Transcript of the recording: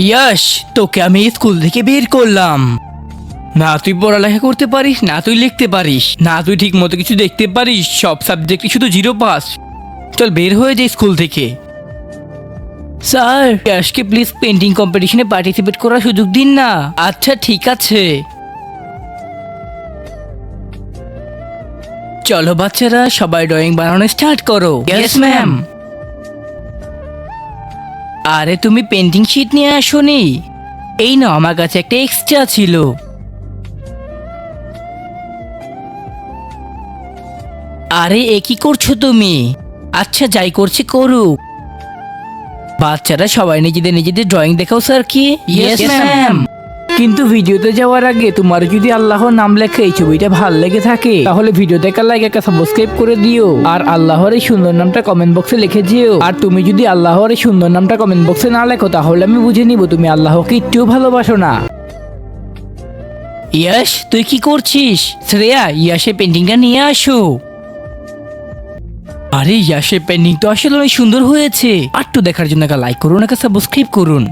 ইয়াশ, তোকে আমি স্কুল থেকে বের করলাম। না তুই পড়ালেখা করতে পারিস, না তুই লিখতে পারিস, না তুই ঠিক মতো কিছু দেখতে পারিস, সব সাবজেক্টে শুধু 0 পাস। চল বের হয়ে যাই স্কুল থেকে। স্যার, ইয়াশকে প্লিজ পেন্টিং কম্পিটিশনে পার্টিসিপেট করার সুযোগ দিন না। আচ্ছা ঠিক আছে। চলো বাচ্চারা, সবাই ড্রয়িং বানানো স্টার্ট করো। Yes ma'am. আরে তুমি পেন্টিং শিট নিয়ে আসোনি? এই না, আমার কাছে একটা এক্সট্রা ছিল। আরে এ কি করছো তুমি? আচ্ছা যাই করছি করুক। বাচ্চারা সবাই নিজেদের নিজেদের ড্রয়িং দেখাও স্যার কি। Yes ma'am. কিন্তু ভিডিওতে যাওয়ার আগে তোমার যদি আল্লাহর নাম লেখা এই ছবিটা ভাল লেগে থাকে তাহলে ভিডিও দেখার লাইক একটা সাবস্ক্রাইব করে দিও, আর আল্লাহর এই সুন্দর নামটা কমেন্ট বক্সে লিখে যেও। আর তুমি যদি আল্লাহর এই সুন্দর নামটা কমেন্ট বক্সে না লেখো তাহলে আমি বুঝে নিব তুমি আল্লাহকে একটু ভালোবাসো না। ইয়াশ, তুই কি করছিস? শ্রেয়া, ইয়াশের পেন্টিংটা নিয়ে আসো। আরে ইয়াশের পেন্টিং তো আসলে অনেক সুন্দর হয়েছে। আর তো দেখার জন্য একটা লাইক করুন, একটা সাবস্ক্রাইব করুন।